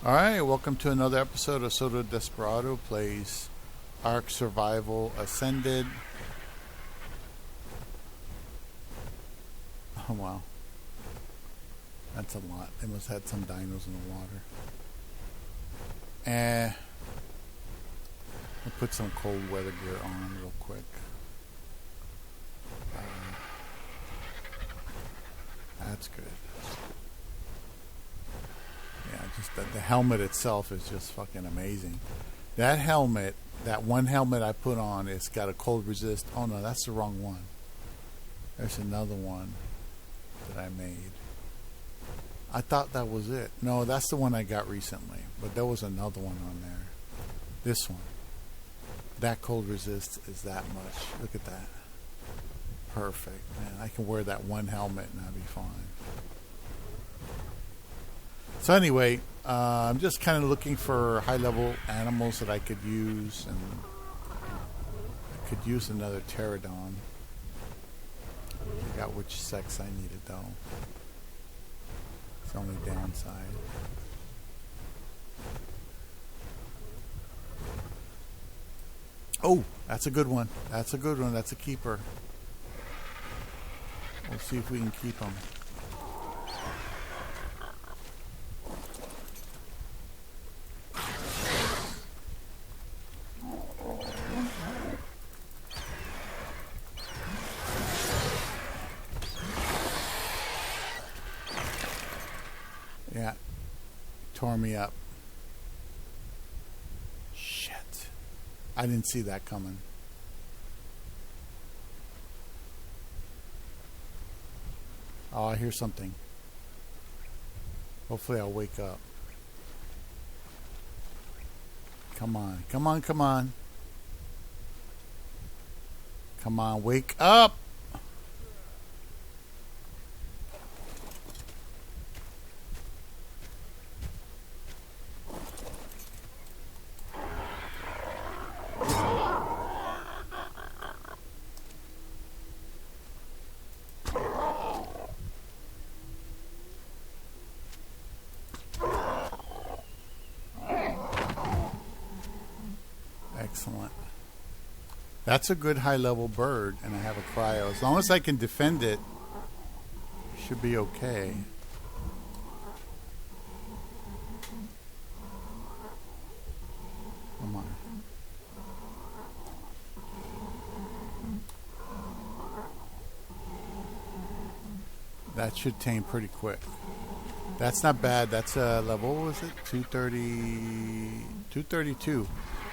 Alright, welcome to another episode of Soto Desperado Plays Ark Survival Ascended. Oh wow. That's a lot. They must have had some dinos in the water. I'll put some cold weather gear on real quick. That's good. Yeah, just the helmet itself is just fucking amazing. That helmet, that one helmet I put on, it's got a cold resist. Oh no, that's the wrong one. There's another one that I made. I thought that was it. No, that's the one I got recently. But there was another one on there. This one. That cold resist is that much. Look at that. Perfect. Man, I can wear that one helmet and I'll be fine. So anyway, I'm just kind of looking for high-level animals that I could use, and I could use another pterodon. Figure out which sex I needed, though. It's the only downside. Oh, that's a good one. That's a good one. That's a keeper. We'll see if we can keep them. Yeah. Tore me up. Shit. I didn't see that coming. Oh, I hear something. Hopefully I'll wake up. Come on. Come on, come on. Come on, wake up! Excellent. That's a good high-level bird, and I have a cryo. As long as I can defend it, should be okay. Come on. That should tame pretty quick. That's not bad. That's a level, what was it? 232.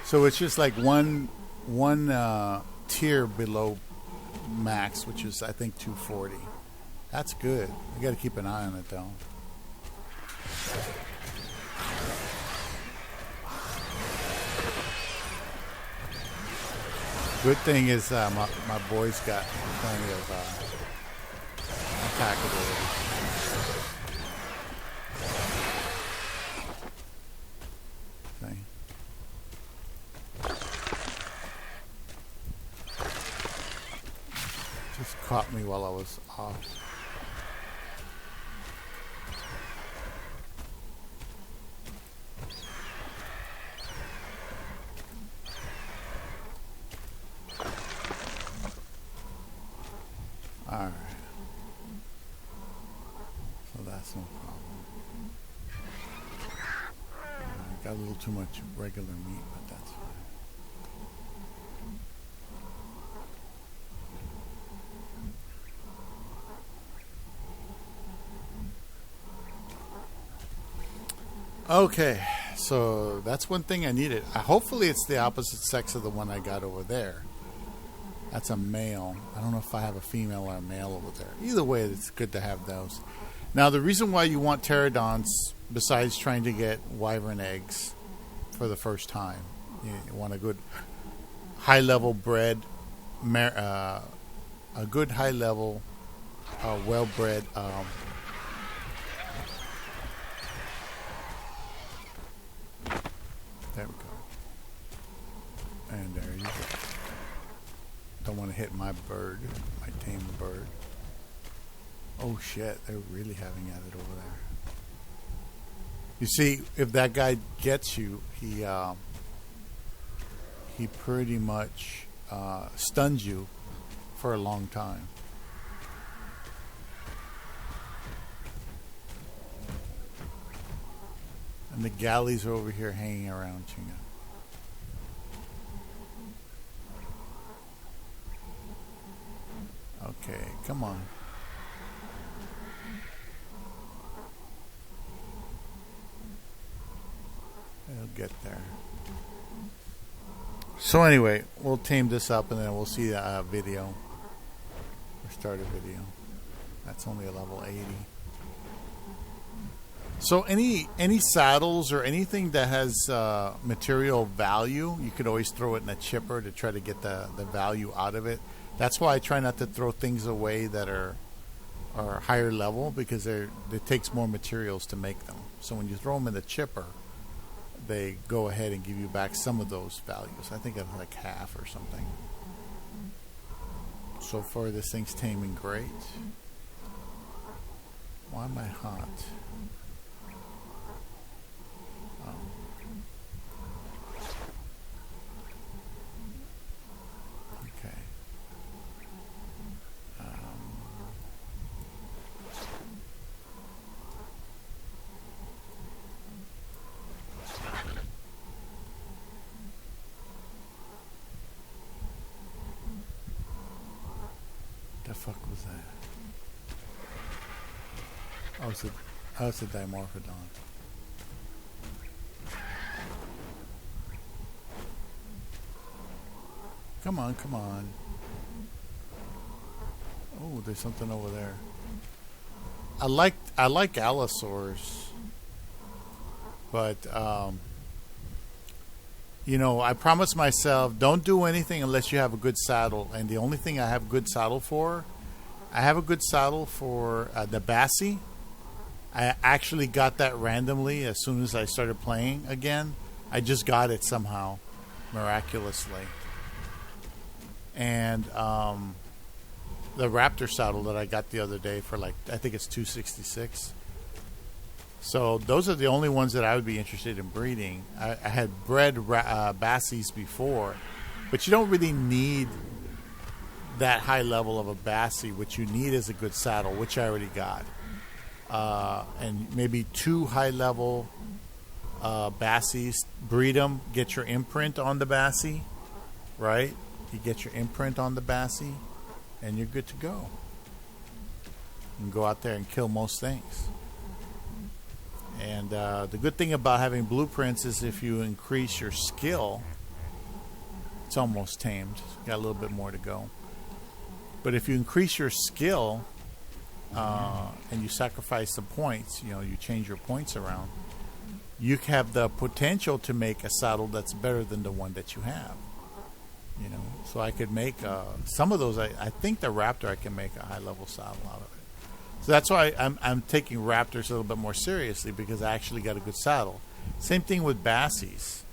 So it's just like one tier below max, which is I think 240. That's good. You got to keep an eye on it though. Good thing is my boy's got plenty of attack ability. Just caught me while I was off. Alright. So that's no problem. Got a little too much regular meat, but that's fine. Okay, so that's one thing I needed. Hopefully it's the opposite sex of the one I got over there. That's a male. I don't know if I have a female or a male over there. Either way, it's good to have those. Now, the reason why you want pterodons, besides trying to get wyvern eggs for the first time, you want a good high-level bred, a good high-level, well-bred there we go. And there you go. Don't want to hit my bird, my tame bird. Oh shit, they're really having at it over there. You see, if that guy gets you, he pretty much stuns you for a long time. And the galleys are over here hanging around Chinga. Okay, come on. It'll get there. So anyway, we'll tame this up and then we'll see a video. Or start a video. That's only a level 80. So any saddles or anything that has material value, you could always throw it in a chipper to try to get the value out of it. That's why I try not to throw things away that are higher level, because it takes more materials to make them. So when you throw them in the chipper, they go ahead and give you back some of those values. I think it's like half or something. So far this thing's taming great. Why am I hot? Okay. The fuck was that? Oh, it's a Dimorphodon. Come on, come on. Oh, there's something over there. I like allosaurs, but you know, I promised myself don't do anything unless you have a good saddle. And the only thing I have a good saddle for, I have a good saddle for the Bassie. I actually got that randomly as soon as I started playing again. I just got it somehow, miraculously. And the Raptor saddle that I got the other day for like, I think it's $266. So those are the only ones that I would be interested in breeding. I had bred Bassies before, but you don't really need that high level of a Bassie. What you need is a good saddle, which I already got. And maybe 2 high level Bassies, breed them, get your imprint on the Bassie, right? You get your imprint on the Bassie, and you're good to go. You can go out there and kill most things. And the good thing about having blueprints is if you increase your skill, it's almost tamed. Got a little bit more to go. But if you increase your skill and you sacrifice the points, you know, you change your points around, you have the potential to make a saddle that's better than the one that you have. You know, so I could make some of those. I think the Raptor, I can make a high level saddle out of it. So that's why I'm taking Raptors a little bit more seriously, because I actually got a good saddle. Same thing with Bassies.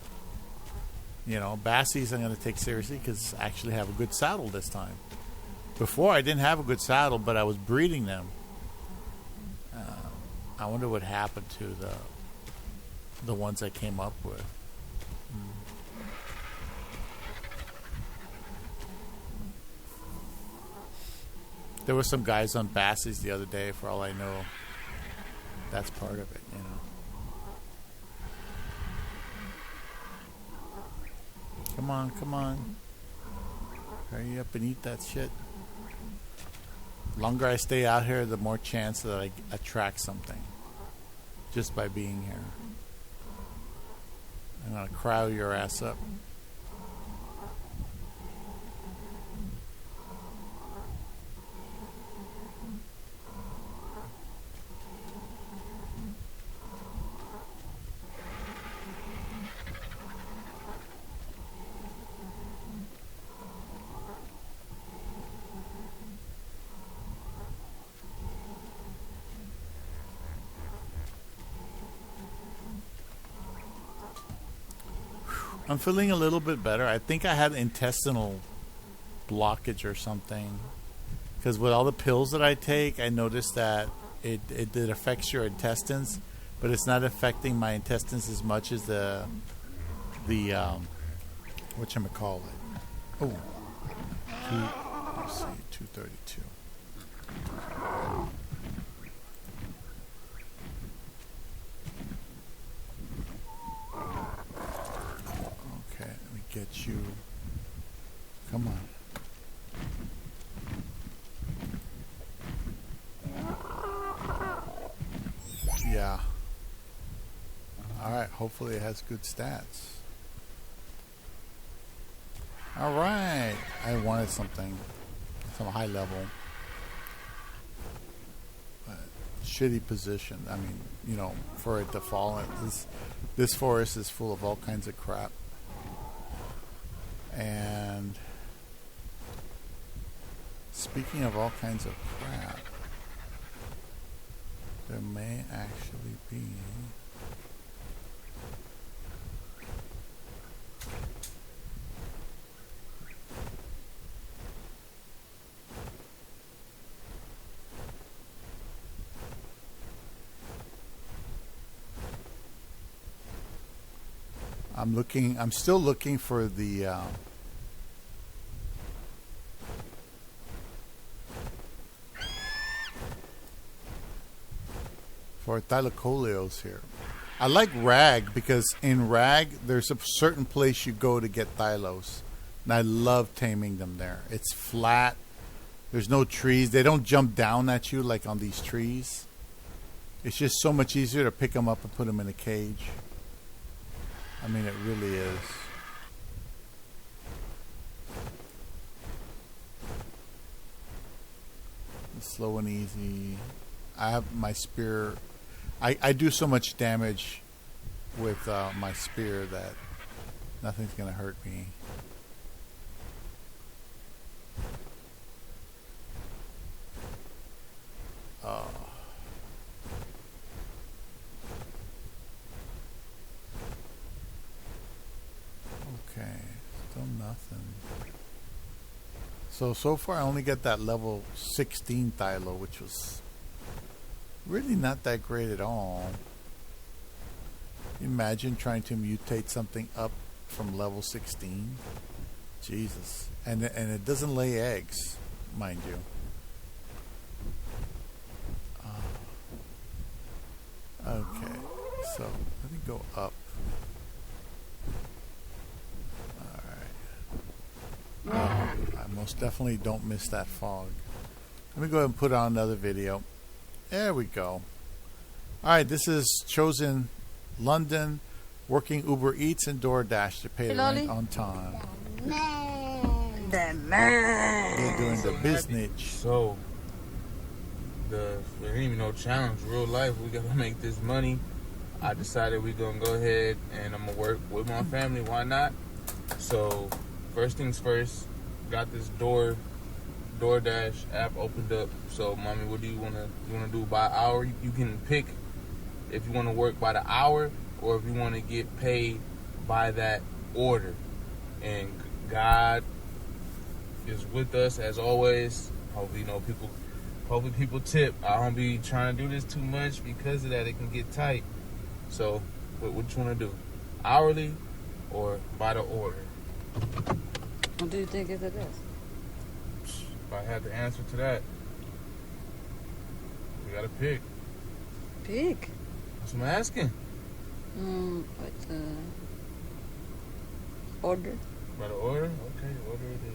You know, Bassies I'm going to take seriously because I actually have a good saddle this time. Before I didn't have a good saddle, but I was breeding them. I wonder what happened to the ones I came up with. There were some guys on Bassies the other day, for all I know. That's part of it, you know. Come on, come on. Hurry up and eat that shit. The longer I stay out here, the more chance that I attract something. Just by being here. I'm going to crowd your ass up. I'm feeling a little bit better. I think I had intestinal blockage or something. Because with all the pills that I take, I noticed that it affects your intestines. but it's not affecting my intestines as much as the whatchamacallit. Oh, let's see, 232. Okay, let me get you. Come on. Yeah. Alright, hopefully it has good stats. Alright. I wanted something. Some high level. But shitty position. I mean, you know, for it to fall. This forest is full of all kinds of crap. And speaking of all kinds of crap, there may actually be I'm still looking for the for thylacoleos here. I like rag because in rag there's a certain place you go to get thylos, and I love taming them there. It's flat. There's no trees. They don't jump down at you like on these trees. It's just so much easier to pick them up and put them in a cage. I mean, it really is. It's slow and easy. I have my spear. I do so much damage with my spear that nothing's going to hurt me. Okay, still nothing. So far I only got that level 16 thylo, which was really not that great at all. Imagine trying to mutate something up from level 16. Jesus. And it doesn't lay eggs, mind you. Okay, so let me go up. Alright. I most definitely don't miss that fog. Let me go ahead and put on another video. There we go. Alright, this is Chosen London, working Uber Eats and DoorDash to pay the rent on time. They're doing the business. So, there ain't even no challenge. Real life, we gotta make this money. I decided we're gonna go ahead and I'm gonna work with my family. Why not? So, first things first, got this DoorDash app opened up. So, mommy, what do you wanna do by hour? You can pick if you wanna work by the hour or if you wanna get paid by that order. And God is with us as always. Hopefully, hopefully people tip. I don't be trying to do this too much because of that. It can get tight. So, what you want to do? Hourly or by the order? What do you think it is? If I had the answer to that, we got to pick. Pick? That's what I'm asking. Order? By the order? Okay, order it is.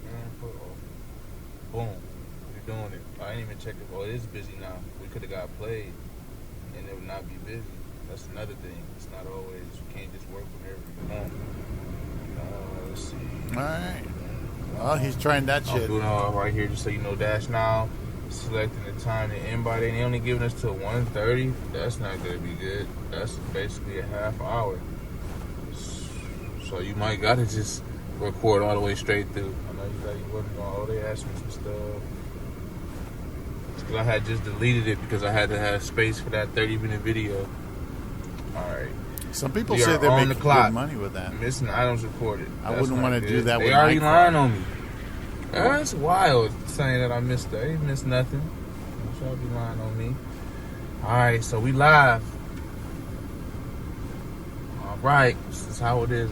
And put off. Boom. We're doing it. I didn't even check if it is busy now. We could have got played and it would not be busy. That's another thing. It's not always, you can't just work whenever you want. Let's see. Alright. Well, he's trying that shit. I'm doing all right here just so you know. Dash now. Selecting the time to end by. They only giving us till 1:30. That's not going to be good. That's basically a half hour. So you might got to just record all the way straight through. I know you got you working on. Oh, they asked me some stuff. Because I had just deleted it because I had to have space for that 30-minute video. Alright. Some people say they make good money with that. Missing items reported. I wouldn't want to do that with They already lying on me. That's wild saying that I missed that. I ain't missed nothing. Y'all be lying on me. Alright, so we live. all right, this is how it is.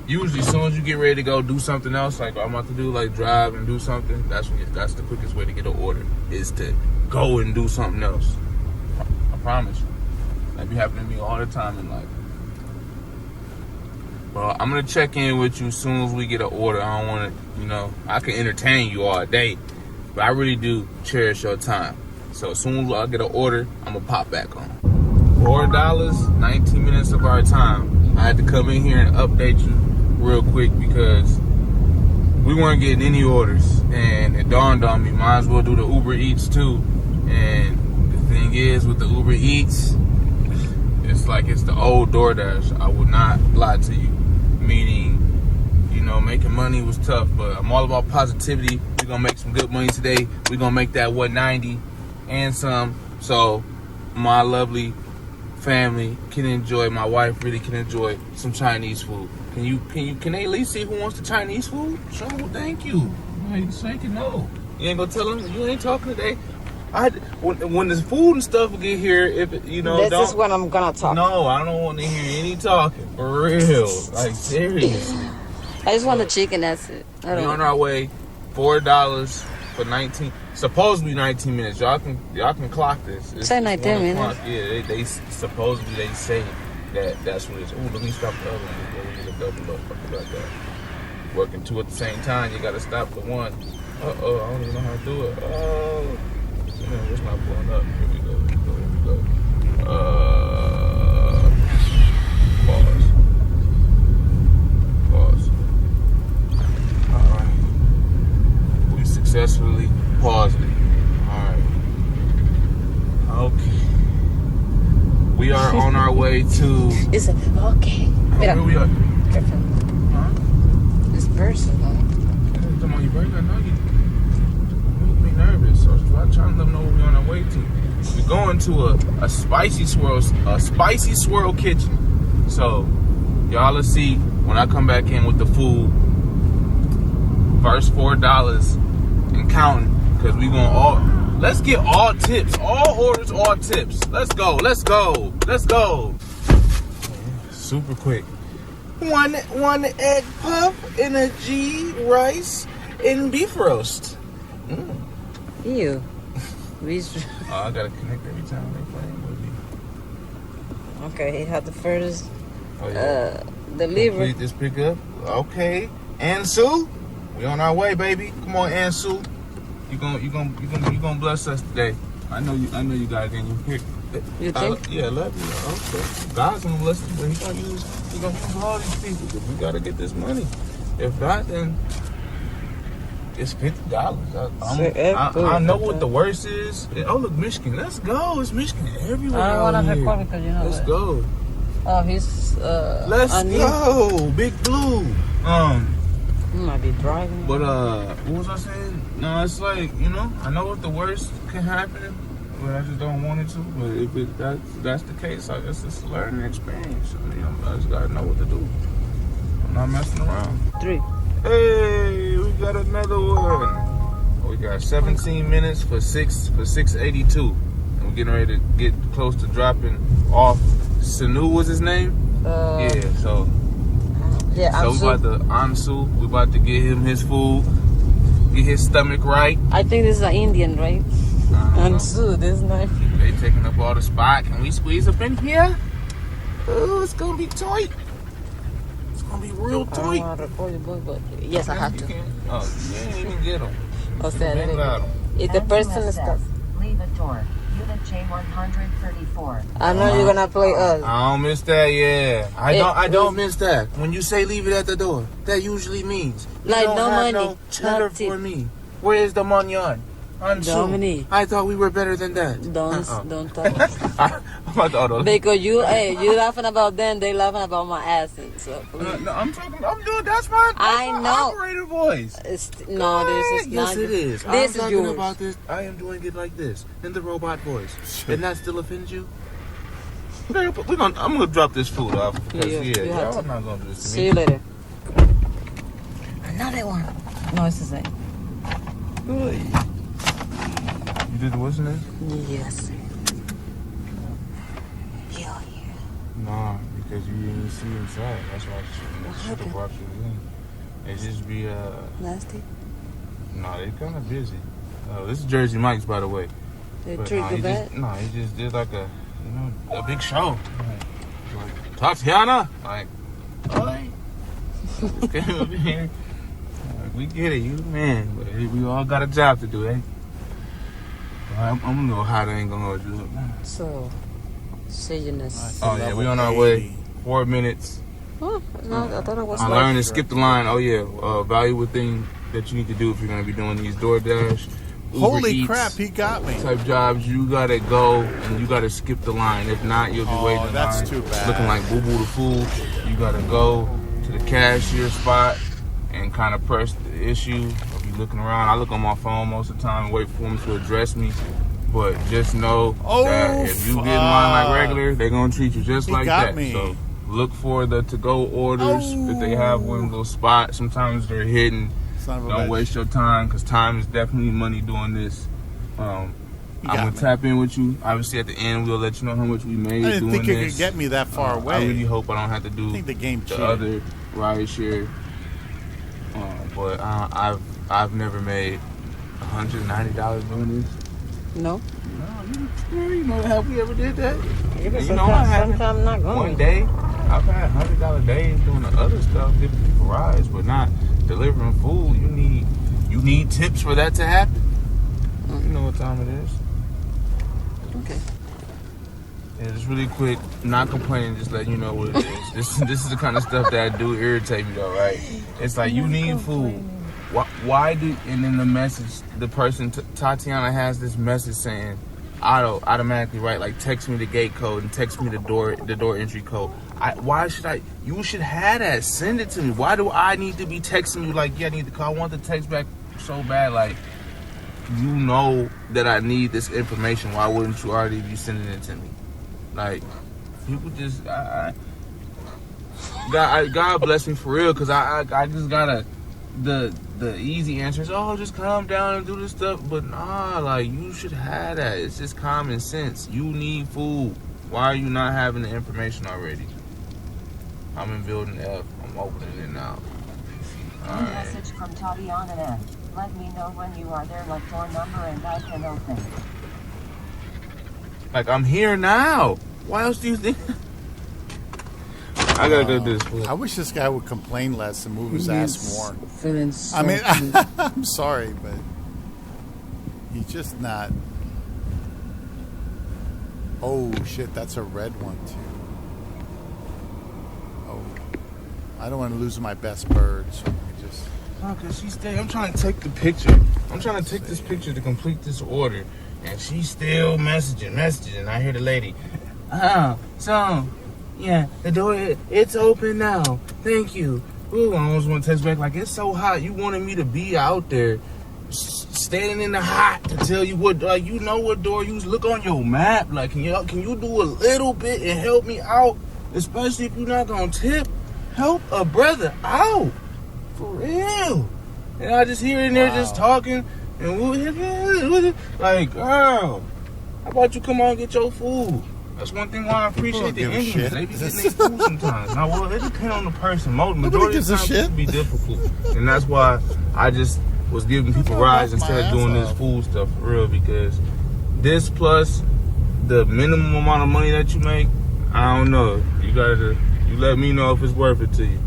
Usually, as soon as you get ready to go do something else, like I'm about to do, like drive and do something, that's the quickest way to get an order, is to go and do something else. I promise you. That be happening to me all the time in life. Well, I'm going to check in with you as soon as we get an order. I don't want to, I can entertain you all day, but I really do cherish your time. So as soon as I get an order, I'm going to pop back on. $4, 19 minutes of our time. I had to come in here and update you real quick because we weren't getting any orders. And it dawned on me, might as well do the Uber Eats too. And the thing is, with the Uber Eats, it's like it's the old DoorDash. I would not lie to you. Meaning, making money was tough, but I'm all about positivity. We're going to make some good money today. We're going to make that 190 and some. So my lovely family can enjoy, my wife really can enjoy some Chinese food. Can they at least see who wants the Chinese food? Sure, thank you. Like, say no. You ain't gonna tell them you ain't talking today. When the food and stuff get here, if this is when I'm gonna talk. No, I don't want to hear any talking. For real, like seriously. I just want the chicken. That's it. We on our way. $4 for 19. Supposed to be 19 minutes. Y'all can clock this. Say 19 minutes. Yeah, they supposedly they say that's what it is. Ooh, let me stop the other one. We get a double up. Fuck about that. Working two at the same time. You gotta stop the one. I don't even know how to do it. Oh. Man, it's not blowing up. Here we go. Pause. Alright. We successfully paused it. Alright. Okay. We are on our way to... Is it? Okay. Where we are? Careful. Huh? This personal. Come on, you break. I know you. Nervous, so I'm trying to let them know what we're on our way to. We're going to a spicy swirl kitchen. So y'all will see when I come back in with the food. First $4 and counting, because we gonna let's get all tips, all orders, all tips. Let's go. Super quick. One egg puff and a G rice and beef roast. Ew. I gotta connect every time they playing with me. Okay, he had the furthest delivery. Complete this pickup. Okay. Ansu, we on our way, baby. Come on, Ansu. You gonna bless us today. I know you got it in your pick. You think? Yeah, I love you. Okay. God's gonna bless you, but he gonna use all these people. But we gotta get this money. If not, then it's $50. I know what the worst is. Oh, look, Michigan. Let's go. It's Michigan everywhere. I don't want to here. record because Let's go. Oh, he's Let's go. Big Blue. You might be driving. But what was I saying? No, it's like, I know what the worst can happen, but I just don't want it to. But if that's the case, I guess it's a learning experience. I just gotta know what to do. I'm not messing around. 3. Hey, we got another one. We got 17 minutes for 682. And we're getting ready to get close to dropping off. Sanu was his name? So we about to get him his food, get his stomach right. I think this is an Indian, right? Ansu, this is nice. They taking up all the spot. Can we squeeze up in here? Oh, it's gonna be tight. Be real tight. I don't want to record your book, but yes, I have to. You didn't even get them. If the person is stuck. Leave a door. Unit J134. I know you're gonna play us. I don't miss that, yeah. I don't miss that. When you say leave it at the door, that usually means like no money, no cheddar for me. Where is the money? Dominique. I thought we were better than that. Don't talk. Because you laughing about them, they laughing about my accent. So no, I'm doing. That's my operator voice. This is not. Yes, it is. This is yours. About this. I am doing it like this in the robot voice. And that still offends you? I'm gonna drop this food off because y'all not gonna do this to me. See you later. Another one. No, it's the same. You did the what's name? Yes. Nah, you Because you didn't see inside. That's why I should have brought you in. It just be nasty. No, they kind of busy. This is Jersey Mike's, by the way. They treat you bad? He just did like a big show. Like Tatiana, like, alright. Came up here. We get it, you the man, but we all got a job to do, eh? I'm gonna go hot. I ain't gonna hold you up. So, silliness. Oh yeah, we on our way. 4 minutes. Oh, I thought it was. I learned to skip the line. Oh yeah, valuable thing that you need to do if you're gonna be doing these DoorDash, Uber Holy Eats crap, he got me. type jobs. You gotta go and you gotta skip the line. If not, you'll be waiting in that's line, too bad. looking like Boo Boo the Fool. You gotta go to the cashier spot and kind of press the issue. I'll be looking around. I look on my phone most of the time and wait for them to address me. But just know that if you get in line like regular, they're gonna treat you just like that. Me. So look for the to-go orders if they have one of those spots. Sometimes they're hidden. Don't waste your time, because time is definitely money doing this. I'm gonna tap in with you. Obviously, at the end, we'll let you know how much we made. I didn't doing think you this. could get me that far away. I really hope I don't have to do I think the game the other ride share. But I've never made $190 doing this. No. You know how we ever did that? Sometimes not going. One day, I've had $100 days doing the other stuff, giving people rides, but not delivering food. You need tips for that to happen. You know what time it is. Okay. Yeah, just really quick, not complaining, just letting you know what it is. This is the kind of stuff that do irritate me though, right? It's like you need food. Why do, and then the message, the person, Tatiana has this message saying, automatically, right? Like text me the gate code and text me the door entry code. Why should I? You should have that. Send it to me. Why do I need to be texting you like, yeah, I need to call? I want the text back so bad. Like, you know that I need this information. Why wouldn't you already be sending it to me? Like, people just, God bless me for real, because I just gotta, the easy answer is, oh, just calm down and do this stuff. But nah, like, you should have that. It's just common sense. You need food. Why are you not having the information already? I'm in building F. I'm opening it now. All right. Message from Tatiana F. Let me know when you are there, like door number, and I can open. Like, I'm here now. Why else do you think? I gotta go do this. I wish this guy would complain less and move his ass more. Feeling so I mean, I'm sorry, but he's just not. Oh shit, that's a red one too. Oh, I don't want to lose my best bird, so I just. No, cause she's staying. I'm trying to take the picture. I'm trying to take this picture to complete this order, and she's still messaging. I hear the lady. So, yeah, the door, it's open now. Thank you. Ooh, I almost want to text back like, it's so hot. You wanted me to be out there standing in the hot to tell you what, like, you know what door you look on your map. Like, can you do a little bit and help me out? Especially if you're not going to tip. Help a brother out. For real. And I just hear in there just talking. And like, girl, how about you come on and get your food? That's one thing why I appreciate the Indians. They be getting their food sometimes. Now, well, it depends on the person. Majority of the time, it can be difficult. And that's why I just was giving people rides instead of doing this food stuff for real. Because this plus the minimum amount of money that you make, I don't know. You let me know if it's worth it to you.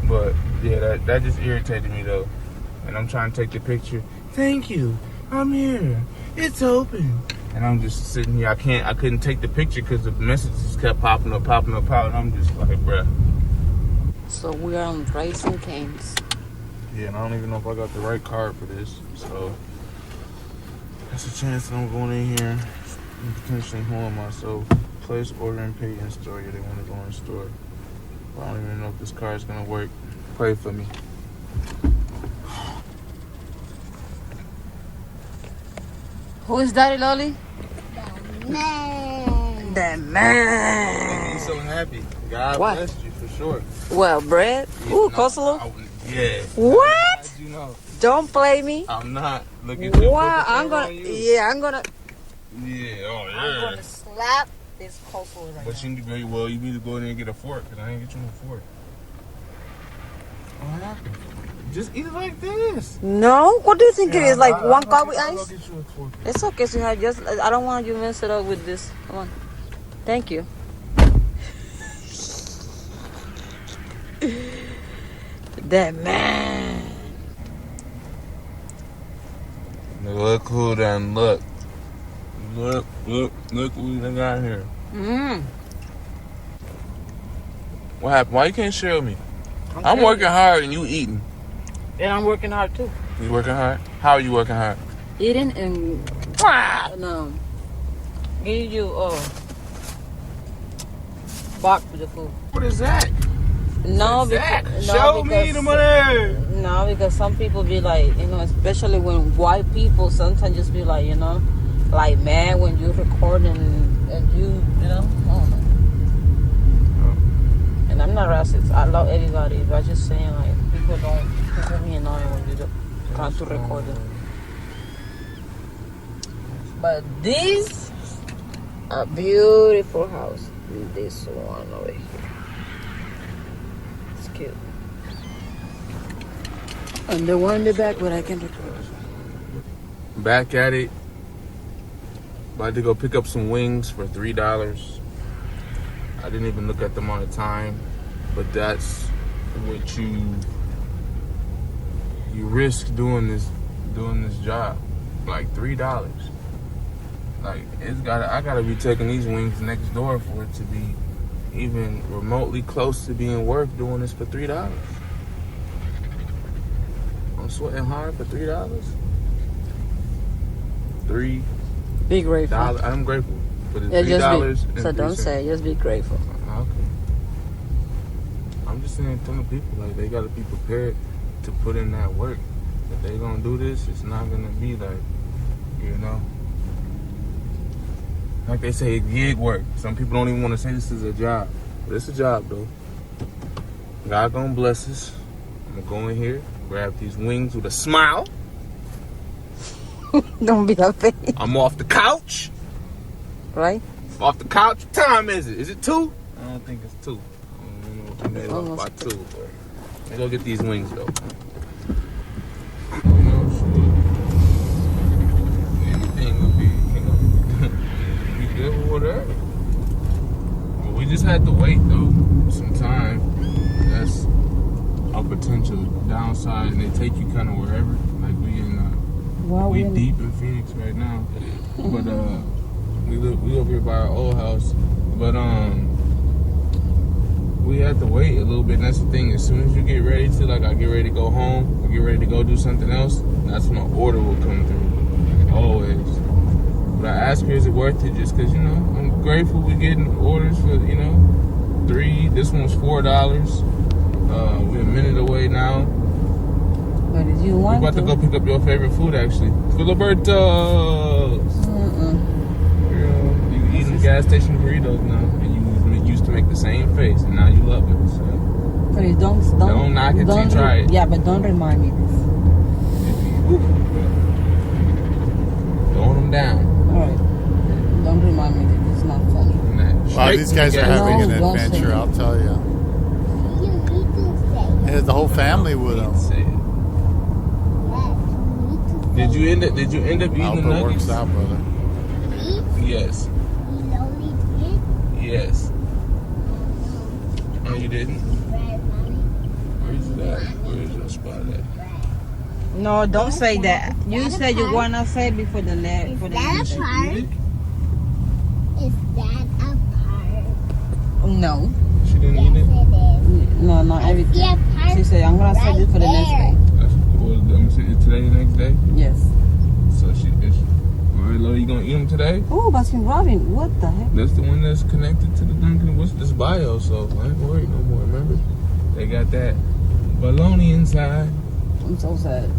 But, yeah, that just irritated me, though. And I'm trying to take the picture. Thank you. I'm here. It's open. And I'm just sitting here. I couldn't take the picture because the messages kept popping up. And I'm just like, bruh. So we are on Raising Canes. Yeah, and I don't even know if I got the right card for this. So that's a chance that I'm going in here and potentially harm myself. Place order and pay in store. Yeah, they want to go in the store. But I don't even know if this card is going to work. Pray for me. Who is Daddy Lolly? The man. I'm so happy. God bless you for sure. Well, bread? Yeah, Ooh, coleslaw? Yeah. What? You know. Don't play me. I'm not. Look at you. Wow, I'm gonna. Yeah, I'm gonna. Yeah, oh yeah. I'm gonna slap this cold food right But now. you need to go in there and get a fork, because I ain't get you no fork. What happened? Just eat it like this. No, what do you think it is? Like one cup with I'll ice? get you a fork. It's okay, sweetheart. Just I don't want you to mess it up with this. Come on. Thank you. That man. Look who done look. Look who done got here. What happened? Why you can't share with me? I'm working hard and you eating. And I'm working hard too. You working hard? How are you working hard? Eating and give you bark with the food. What is that? No, Show me the money. No, because some people be like, you know, especially when white people sometimes just be like, you know, like mad when you record and you know, I don't know. And I'm not racist. I love everybody, but I'm just saying like people be annoying when you come to record it. But this a beautiful house. This one over here. It's cute. And the one in the back, but I can record. Back at it. About to go pick up some wings for $3. I didn't even look at them on the time, but that's what you risk doing this job. Like $3. Like I gotta be taking these wings next door for it to be even remotely close to being worth doing this for $3. I'm sweating hard for $3. Be grateful. I'm grateful for the $3. So don't say, just be grateful. Okay. I'm just saying, telling people like they gotta be prepared to put in that work. If they gonna do this, it's not gonna be like, you know, like they say, gig work. Some people don't even want to say this is a job, but it's a job though. God gonna bless us. I'm gonna go in here, grab these wings with a smile. Don't be afraid. I'm off the couch. Right? Off the couch. What time is it? Is it 2? I don't think it's 2. I made it off by 2. Let's go get these wings though. You know, anything would be, you know, be good or whatever. But we just had to wait though, some time. That's a potential downside, and they take you kind of wherever. Like we deep in Phoenix right now, but we over here by our old house, but we had to wait a little bit. And that's the thing. As soon as you get ready to, like, I get ready to go home or get ready to go do something else, that's when an order will come through. Always. But I ask her, is it worth it? Just because, you know, I'm grateful we're getting orders for, you know, 3. This one's $4. We're a minute away now. But if you want We're about to go pick up your favorite food, actually. Filiberto's. You eating gas station burritos now, and you used to make the same face, and now you love it. So please don't knock it till you try it. Yeah, but don't remind me this. Throwing them down. All right. Don't remind me that it's not funny. Wow, these guys are having an adventure, I'll tell you. There's the whole family with them. Did you end up eating the nuggets? Works out, brother. Yes. Yes. Oh, you didn't? Where's that? Where's your spot at? No, don't say that. You said you wanna say before the leg. Is that a park? Is that a park? No. She didn't eat it? No, not everything. She said, I'm gonna say this for the next day. I'm gonna say it today, the next day? Yes. So alright, Lo, you gonna eat them today? Oh, Baskin Robbins, what the heck? That's the one that's connected to the Dunkin'. What's this bio? So I ain't worried no more. Remember, they got that bologna inside. I'm so sad.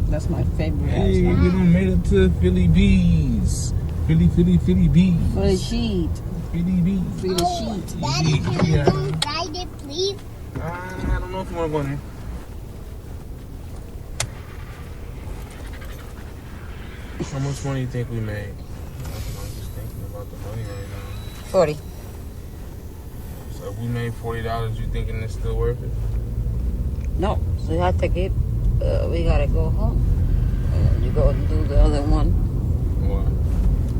That's my favorite. Hey, we done made it to Philly Bees. Philly Bees. For the sheet. Philly Bees. For the sheet. Daddy, can you go ride it, please? I don't know if you want to go in there. How much money do you think we made? I'm just thinking about the money right now. 40. So if we made $40, you thinking it's still worth it? No, so you have to get. We gotta go home. And you go and do the other one.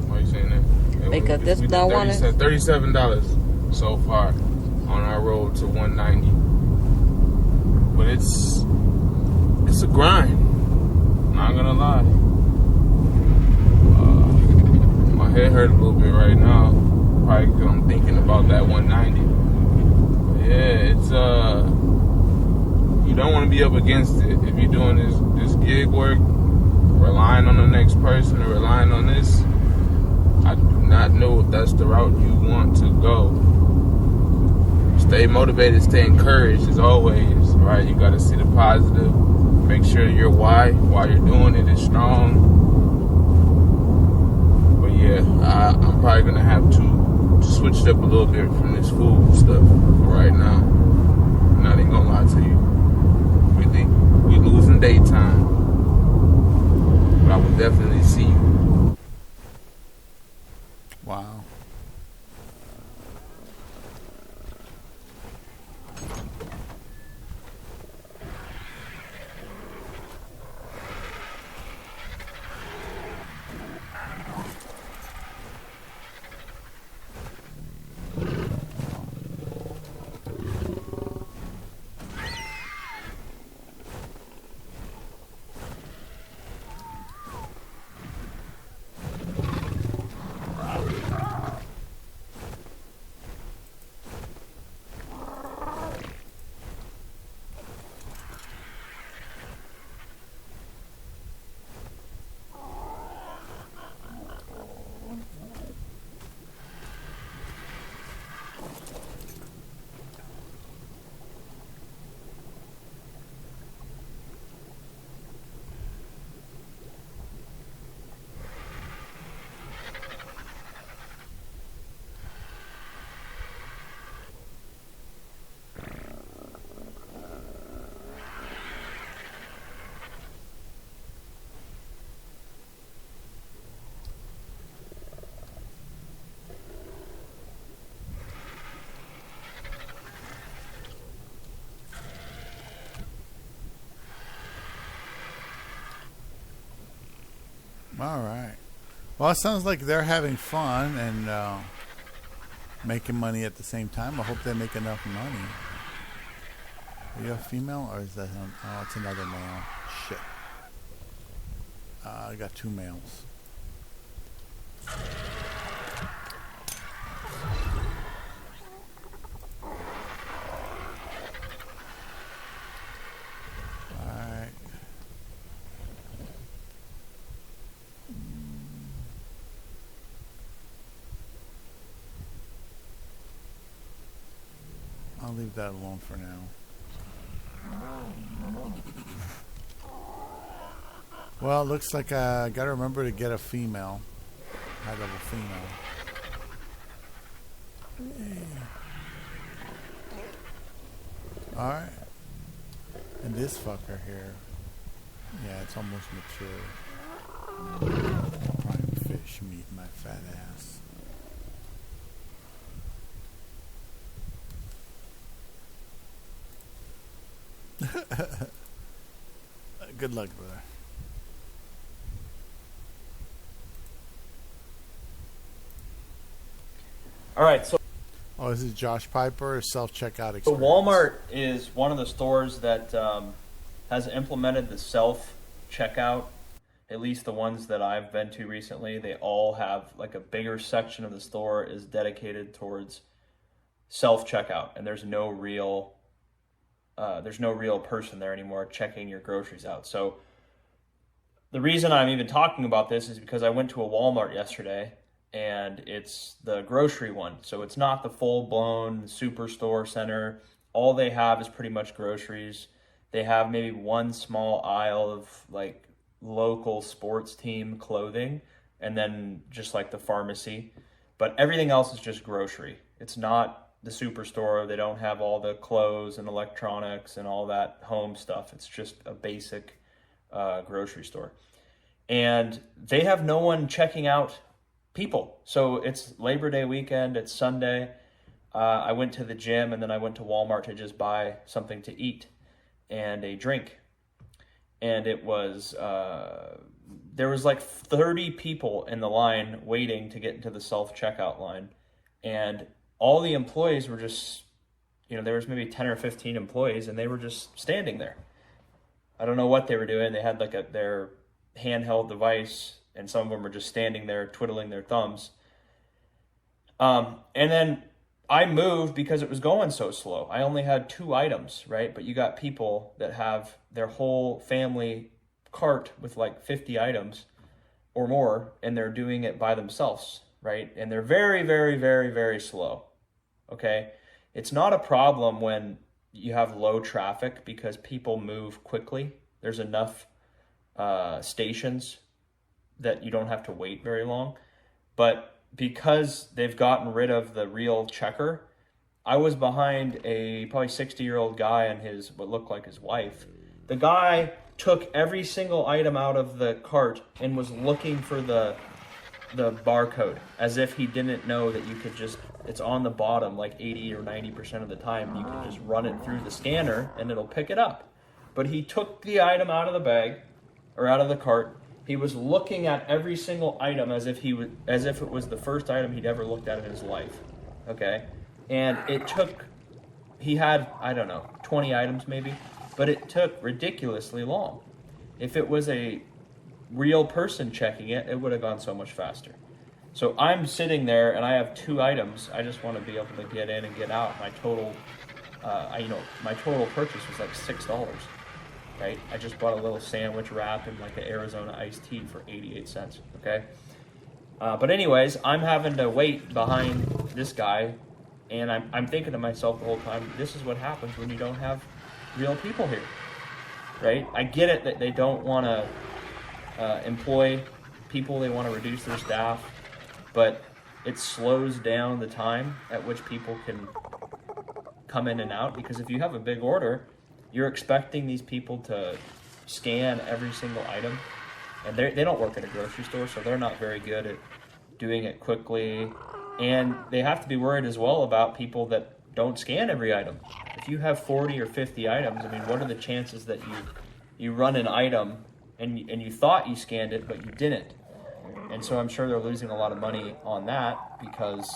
Why are you saying that? Because this no one is $37 so far on our road to 190. But it's a grind. Not gonna lie. My head hurt a little bit right now. Probably because I'm thinking about that 190. But yeah, it's you don't want to be up against it if you're doing this gig work, relying on the next person or relying on this. I do not know if that's the route you want to go. Stay motivated, stay encouraged as always, right? You got to see the positive. Make sure your why you're doing it is strong. But yeah, I'm probably going to have to switch it up a little bit from this food stuff right now. I'm not even going to lie to you. Really, we losing daytime. But I will definitely see you. Wow. All right. Well, it sounds like they're having fun and making money at the same time. I hope they make enough money. Are you a female or is that oh, it's another male. Shit. I got two males. Alright. I'll leave that alone for now. Well, it looks like I gotta remember to get a female. High level female. Hey. Alright. And this fucker here. Yeah, it's almost mature. Prime fish meat, my fat ass. Good luck, brother. All right, so Oh, this is Josh Piper, self-checkout experience. So Walmart is one of the stores that has implemented the self-checkout, at least the ones that I've been to recently. They all have like a bigger section of the store is dedicated towards self-checkout, and there's no real person there anymore checking your groceries out. So the reason I'm even talking about this is because I went to a Walmart yesterday, and it's the grocery one. So it's not the full-blown superstore center. All they have is pretty much groceries. They have maybe one small aisle of like local sports team clothing, and then just like the pharmacy. But everything else is just grocery. It's not the superstore. They don't have all the clothes and electronics and all that home stuff. It's just a basic grocery store. And they have no one checking out people. So it's Labor Day weekend, it's Sunday. I went to the gym and then I went to Walmart to just buy something to eat and a drink. And it was, there was like 30 people in the line waiting to get into the self-checkout line. And all the employees were just, there was maybe 10 or 15 employees and they were just standing there. I don't know what they were doing. They had like their handheld device and some of them were just standing there twiddling their thumbs. And then I moved because it was going so slow. I only had 2 items, right? But you got people that have their whole family cart with like 50 items or more, and they're doing it by themselves, right? And they're very, very, very, very slow, okay? It's not a problem when you have low traffic because people move quickly. There's enough stations that you don't have to wait very long. But because they've gotten rid of the real checker, I was behind a probably 60-year-old guy and what looked like his wife. The guy took every single item out of the cart and was looking for the barcode as if he didn't know that you could just, it's on the bottom like 80 or 90% of the time. You can just run it through the scanner and it'll pick it up. But he took the item out of the bag or out of the cart. He was looking at every single item as if it was the first item he'd ever looked at in his life. Okay? And he had, I don't know, 20 items maybe, but it took ridiculously long. If it was a real person checking it, it would have gone so much faster. So I'm sitting there and I have 2 items. I just want to be able to get in and get out. My total purchase was like $6. Right? I just bought a little sandwich wrap and like an Arizona iced tea for 88 cents, okay? But anyways, I'm having to wait behind this guy, and I'm thinking to myself the whole time, this is what happens when you don't have real people here, right? I get it that they don't want to employ people, they want to reduce their staff, but it slows down the time at which people can come in and out, because if you have a big order, you're expecting these people to scan every single item, and they don't work at a grocery store, so they're not very good at doing it quickly, and they have to be worried as well about people that don't scan every item. If you have 40 or 50 items, I mean, what are the chances that you run an item and you thought you scanned it, but you didn't? And so I'm sure they're losing a lot of money on that because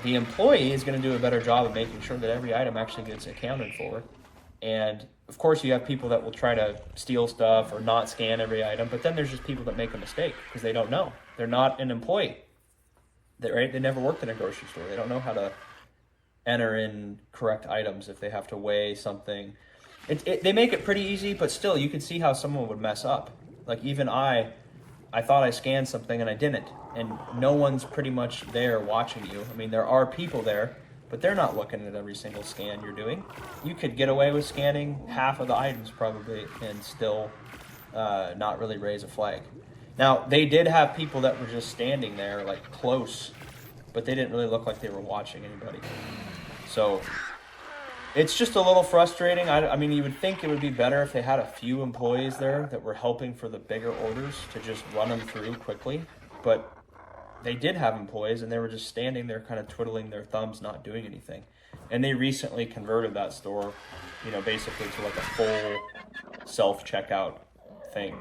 the employee is going to do a better job of making sure that every item actually gets accounted for. And of course you have people that will try to steal stuff or not scan every item, but then there's just people that make a mistake because they don't know. They're not an employee. They never worked in a grocery store. They don't know how to enter in correct items if they have to weigh something. They make it pretty easy, but still you can see how someone would mess up. Like even I thought I scanned something and I didn't. And no one's pretty much there watching you. I mean, there are people there, but they're not looking at every single scan you're doing. You could get away with scanning half of the items probably and still not really raise a flag. Now, they did have people that were just standing there, like close, but they didn't really look like they were watching anybody. So it's just a little frustrating. I mean, you would think it would be better if they had a few employees there that were helping for the bigger orders to just run them through quickly. But they did have employees, and they were just standing there kind of twiddling their thumbs, not doing anything. And they recently converted that store, basically to like a full self-checkout thing.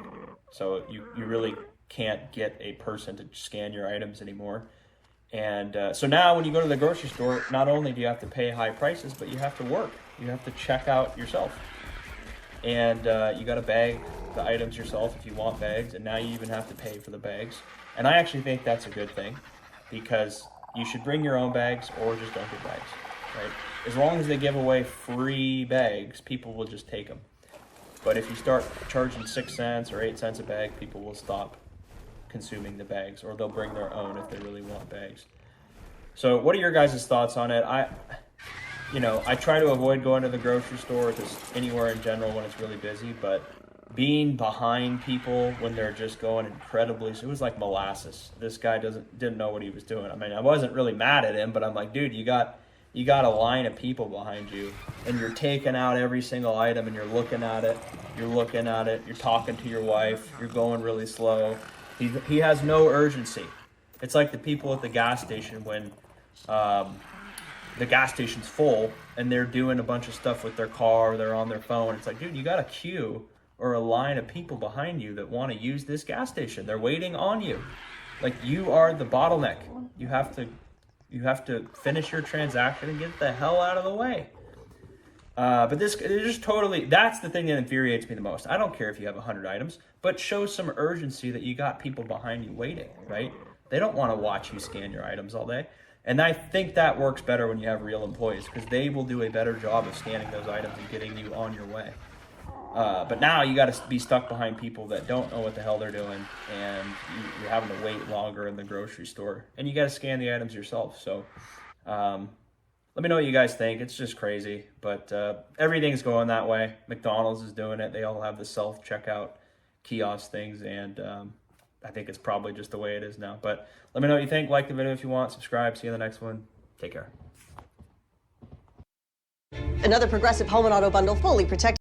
So you really can't get a person to scan your items anymore. And so now when you go to the grocery store, not only do you have to pay high prices, but you have to work. You have to check out yourself. And you got to bag the items yourself if you want bags, and now you even have to pay for the bags. And I actually think that's a good thing, because you should bring your own bags or just don't get bags, right? As long as they give away free bags, people will just take them. But if you start charging 6 cents or 8 cents a bag, people will stop consuming the bags, or they'll bring their own if they really want bags. So what are your guys' thoughts on it? I try to avoid going to the grocery store or just anywhere in general when it's really busy, but being behind people when they're just going incredibly, it was like molasses. This guy didn't know what he was doing. I mean, I wasn't really mad at him, but I'm like, dude, you got a line of people behind you, and you're taking out every single item, and you're looking at it, you're talking to your wife, you're going really slow, He has no urgency. It's like the people at the gas station when the gas station's full and they're doing a bunch of stuff with their car, they're on their phone. It's like, dude, you got a queue or a line of people behind you that want to use this gas station. They're waiting on you. Like, you are the bottleneck. You have to finish your transaction and get the hell out of the way. But this is just totally, that's the thing that infuriates me the most. I don't care if you have 100 items, but show some urgency that you got people behind you waiting, right? They don't want to watch you scan your items all day. And I think that works better when you have real employees, because they will do a better job of scanning those items and getting you on your way. But now you got to be stuck behind people that don't know what the hell they're doing, and you're having to wait longer in the grocery store, and you got to scan the items yourself. So let me know what you guys think. It's just crazy, but everything's going that way. McDonald's is doing it. They all have the self-checkout kiosk things, and I think it's probably just the way it is now. But let me know what you think. Like the video if you want. Subscribe. See you in the next one. Take care. Another Progressive Home and Auto bundle fully protects.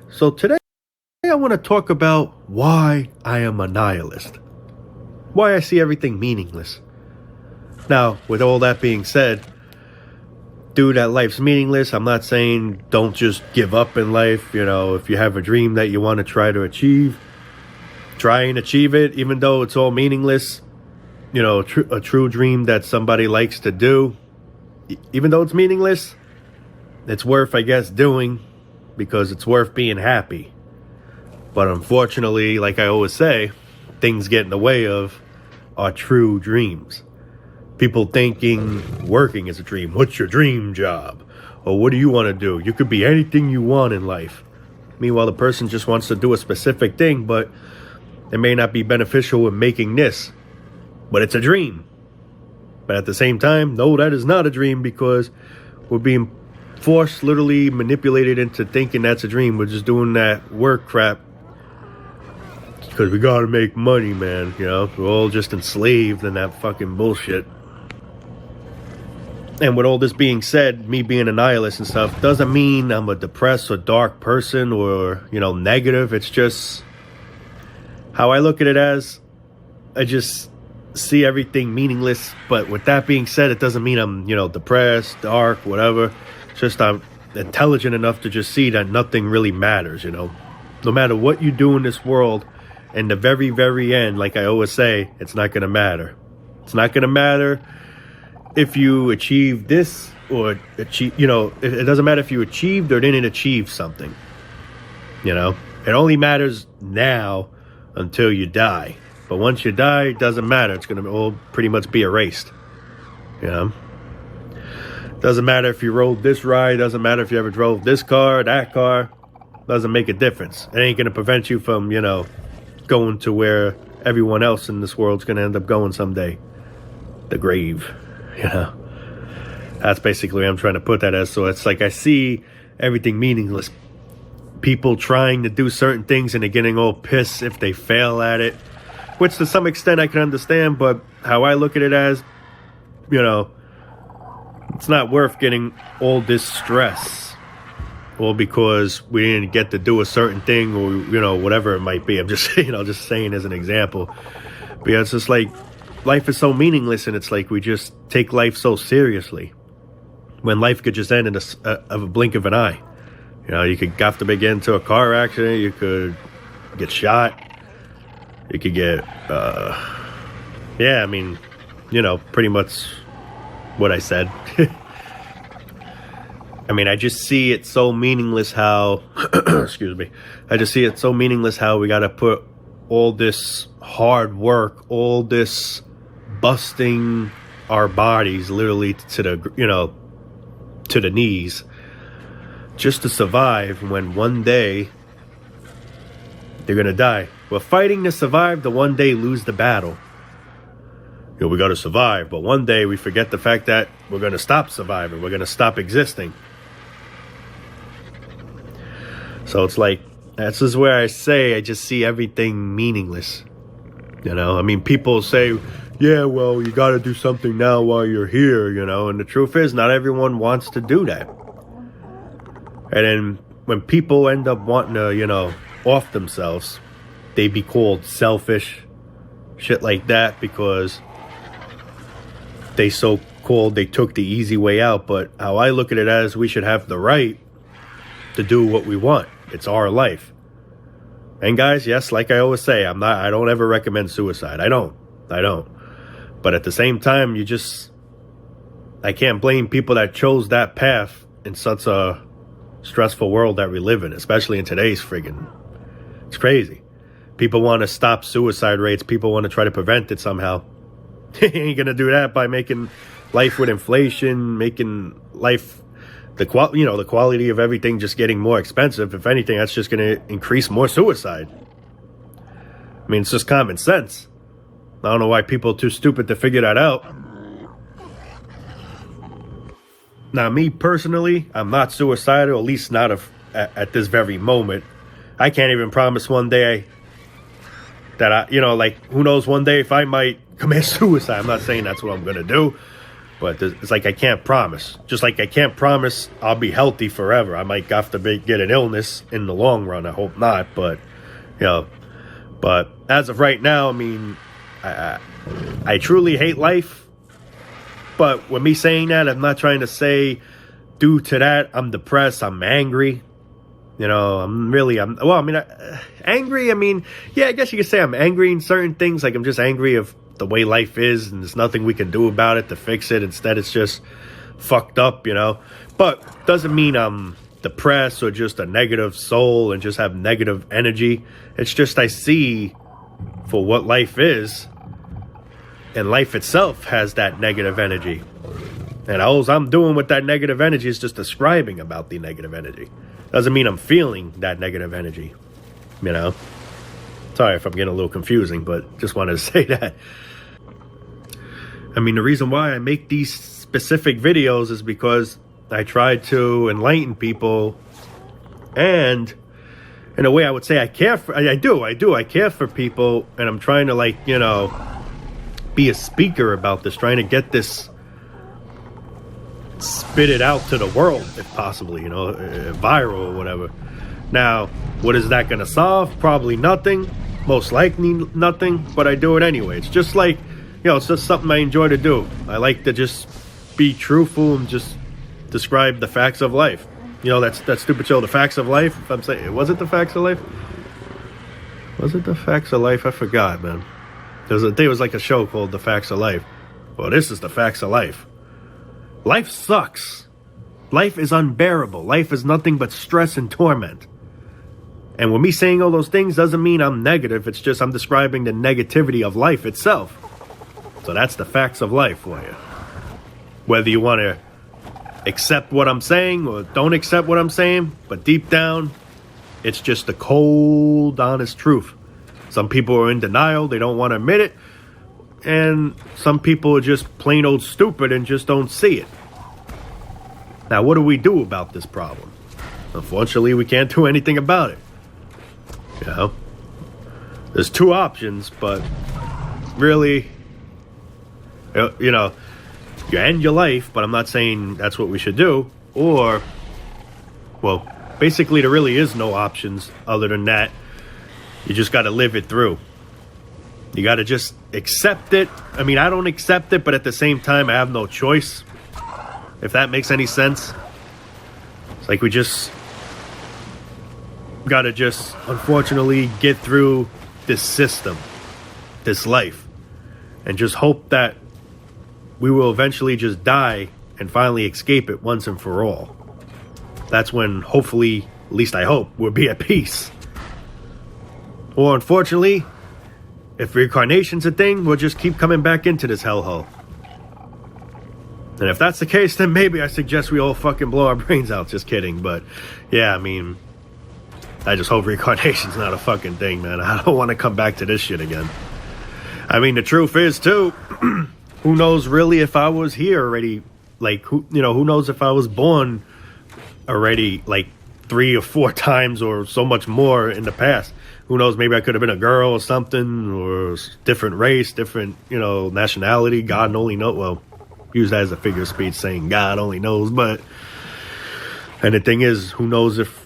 So today I want to talk about why I am a nihilist. Why I see everything meaningless. Now, with all that being said, dude, that life's meaningless. I'm not saying don't just give up in life. You know, if you have a dream that you want to try to achieve, try and achieve it, even though it's all meaningless. You know, a true dream that somebody likes to do, even though it's meaningless, it's worth, I guess, doing, because it's worth being happy. But unfortunately, like I always say, things get in the way of our true dreams. People thinking working is a dream. What's your dream job? Or what do you want to do? You could be anything you want in life. Meanwhile, the person just wants to do a specific thing, but it may not be beneficial in making this. But it's a dream. But at the same time, no, that is not a dream, because we're being forced, literally manipulated into thinking that's a dream. We're just doing that work crap because we gotta make money, man. You know, we're all just enslaved in that fucking bullshit. And with all this being said, me being a nihilist and stuff doesn't mean I'm a depressed or dark person or, you know, negative. It's just how I look at it as, I just see everything meaningless. But with that being said, it doesn't mean I'm, you know, depressed, dark, whatever. It's just I'm intelligent enough to just see that nothing really matters, you know. No matter what you do in this world, in the very, very end, like I always say, it's not going to matter. It's not going to matter if you achieve this or achieve, you know, it doesn't matter if you achieved or didn't achieve something. You know, it only matters now until you die. But once you die, it doesn't matter. It's going to all pretty much be erased. You know? Doesn't matter if you rode this ride. Doesn't matter if you ever drove this car, that car. Doesn't make a difference. It ain't going to prevent you from, you know, going to where everyone else in this world's going to end up going someday. The grave. You know? That's basically what I'm trying to put that as. So it's like I see everything meaningless. People trying to do certain things and they're getting all pissed if they fail at it. Which to some extent I can understand, but how I look at it as, you know, it's not worth getting all this stress. All because we didn't get to do a certain thing or, you know, whatever it might be. I'm just, you know, just saying as an example. Because it's just like life is so meaningless, and it's like we just take life so seriously when life could just end in a blink of an eye. You know, you could have to get into a car accident, you could get shot, you could get yeah, I mean, you know, pretty much what I said. I mean, I just see it so meaningless how excuse me, I just see it so meaningless how we got to put all this hard work, all this busting our bodies literally to the, you know, to the knees just to survive, when one day they're gonna die. We're fighting to survive to one day lose the battle. You know, we gotta survive, but one day we forget the fact that we're gonna stop surviving, we're gonna stop existing. So it's like, this is where I say I just see everything meaningless. You know, I mean, people say, yeah, well, you got to do something now while you're here, you know, and the truth is not everyone wants to do that. And then when people end up wanting to, you know, off themselves, they be called selfish, shit like that, because they they took the easy way out. But how I look at it as, we should have the right to do what we want. It's our life. And guys, yes, like I always say, I don't ever recommend suicide. I don't. But at the same time, I can't blame people that chose that path in such a stressful world that we live in, especially in today's it's crazy. People want to stop suicide rates. People want to try to prevent it somehow. Ain't gonna do that by making life with inflation, making life, the quality of everything just getting more expensive. If anything, that's just gonna increase more suicide. I mean, it's just common sense. I don't know why people are too stupid to figure that out. Now, me personally, I'm not suicidal, at least not at this very moment. I can't even promise one day that who knows one day if I might commit suicide. I'm not saying that's what I'm going to do, but it's like I can't promise. Just like I can't promise I'll be healthy forever. I might have to get an illness in the long run. I hope not, but, you know, but as of right now, I mean, I truly hate life. But with me saying that, I'm not trying to say due to that I'm depressed, I'm angry. You know, angry, I mean, yeah, I guess you could say I'm angry in certain things. Like, I'm just angry of the way life is, and there's nothing we can do about it to fix it. Instead, it's just fucked up, you know. But doesn't mean I'm depressed or just a negative soul and just have negative energy. It's just I see for what life is, and life itself has that negative energy. And all I'm doing with that negative energy is just describing about the negative energy. Doesn't mean I'm feeling that negative energy, you know. Sorry if I'm getting a little confusing, but just wanted to say that. I mean, the reason why I make these specific videos is because I try to enlighten people, and in a way I would say I care for, I care for people, and I'm trying to, like, you know, be a speaker about this, trying to get this, spit it out to the world if possible, you know, viral or whatever. Now, what is that going to solve? Probably nothing. Most likely nothing, but I do it anyway. It's just like, you know, it's just something I enjoy to do. I like to just be truthful and just describe the facts of life. You know, that stupid show, The Facts of Life. If I'm saying, was it The Facts of Life? Was it The Facts of Life? I forgot, man. There was like a show called The Facts of Life. Well, this is The Facts of Life. Life sucks. Life is unbearable. Life is nothing but stress and torment. And with me saying all those things doesn't mean I'm negative. It's just I'm describing the negativity of life itself. So that's the facts of life for you. Whether you want to accept what I'm saying or don't accept what I'm saying, but deep down, it's just the cold, honest truth. Some people are in denial. They don't want to admit it. And some people are just plain old stupid and just don't see it. Now, what do we do about this problem? Unfortunately, we can't do anything about it. You know, there's two options, but really, you know, you end your life, but I'm not saying that's what we should do. Or, well, basically there really is no options other than that. You just got to live it through. You got to just accept it. I mean, I don't accept it, but at the same time, I have no choice. If that makes any sense. It's like we just got to just, unfortunately, get through this system, this life, and just hope that we will eventually just die and finally escape it once and for all. That's when, hopefully, at least I hope, we'll be at peace. Or, unfortunately, if reincarnation's a thing, we'll just keep coming back into this hellhole. And if that's the case, then maybe I suggest we all fucking blow our brains out. Just kidding. But, yeah, I mean, I just hope reincarnation's not a fucking thing, man. I don't want to come back to this shit again. I mean, the truth is, too, who knows really if I was here already? Like, who knows if I was born already, like, 3 or 4 times or so much more in the past. Who knows, maybe I could have been a girl or something, or different race, different, nationality. God only knows. Well, use that as a figure of speech, saying God only knows. But, and the thing is, who knows if,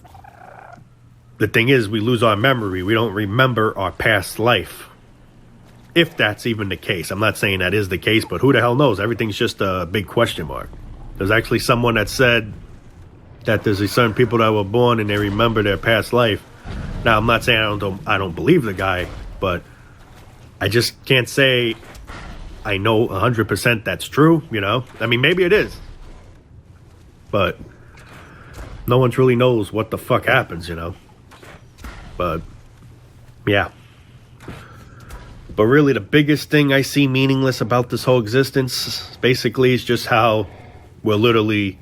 the thing is, we lose our memory. We don't remember our past life. If that's even the case. I'm not saying that is the case, but who the hell knows? Everything's just a big question mark. There's actually someone that said that there's these certain people that were born and they remember their past life. Now, I'm not saying I don't believe the guy, but I just can't say I know 100% that's true, I mean, maybe it is. But no one truly knows what the fuck happens, But, yeah. But really, the biggest thing I see meaningless about this whole existence, basically, is just how we're literally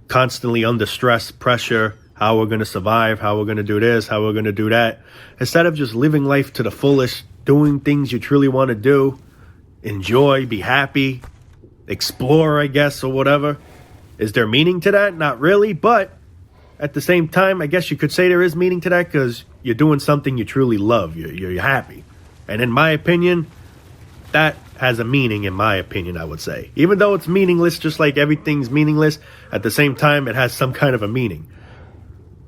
constantly under stress, pressure, how we're going to survive, how we're going to do this, how we're going to do that. Instead of just living life to the fullest, doing things you truly want to do, enjoy, be happy, explore, I guess, or whatever. Is there meaning to that? Not really, but at the same time, I guess you could say there is meaning to that because you're doing something you truly love. You're happy. And in my opinion, that has a meaning, in my opinion, I would say. Even though it's meaningless, just like everything's meaningless, at the same time, it has some kind of a meaning.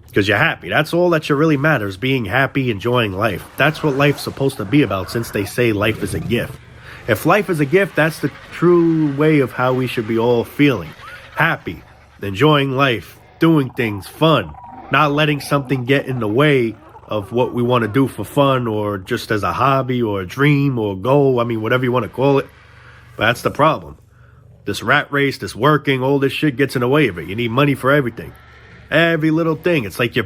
Because you're happy. That's all that really matters, being happy, enjoying life. That's what life's supposed to be about, since they say life is a gift. If life is a gift, that's the true way of how we should be all feeling. Happy, enjoying life, doing things, fun, not letting something get in the way of what we want to do for fun or just as a hobby or a dream or a goal. I mean, whatever you want to call it. But that's the problem. This rat race, this working, all this shit gets in the way of it. You need money for everything. Every little thing. It's like you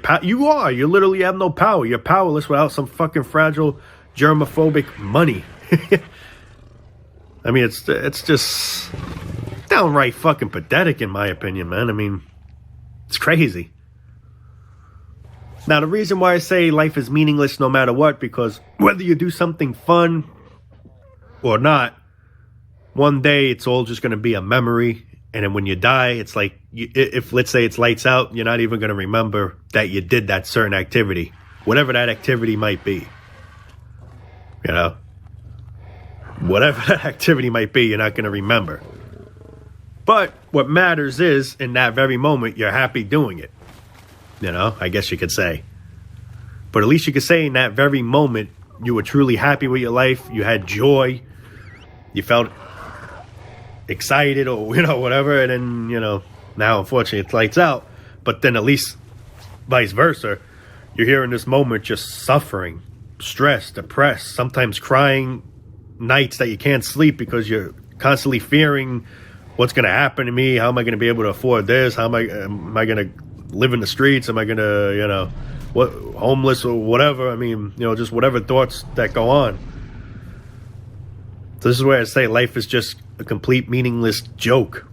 literally have no power. You're powerless without some fucking fragile, germophobic money. I mean, it's just downright fucking pathetic in my opinion, man. I mean, it's crazy. Now, the reason why I say life is meaningless no matter what, because whether you do something fun or not, one day it's all just going to be a memory. And then when you die, it's like, if let's say it's lights out, you're not even going to remember that you did that certain activity, whatever that activity might be. Whatever that activity might be, you're not going to remember. But what matters is, in that very moment, you're happy doing it. I guess you could say. But at least you could say in that very moment, you were truly happy with your life. You had joy. You felt excited or, whatever. And then, now, unfortunately, it's lights out. But then at least vice versa, you're here in this moment just suffering, stressed, depressed, sometimes crying nights that you can't sleep because you're constantly fearing what's going to happen to me. How am I going to be able to afford this? How am I going to live in the streets? Am I going to, homeless or whatever? I mean, just whatever thoughts that go on. So this is where I say life is just a complete meaningless joke.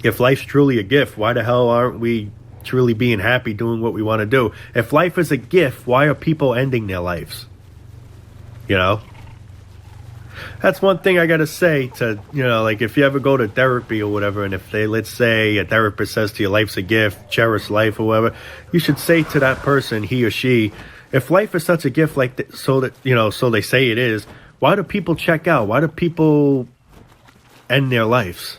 If life's truly a gift, why the hell aren't we truly being happy doing what we want to do? If life is a gift, why are people ending their lives? That's one thing I gotta say to, like if you ever go to therapy or whatever, and if they, let's say a therapist says to you, life's a gift, cherish life or whatever, you should say to that person, he or she, if life is such a gift so they say it is, why do people check out? Why do people end their lives?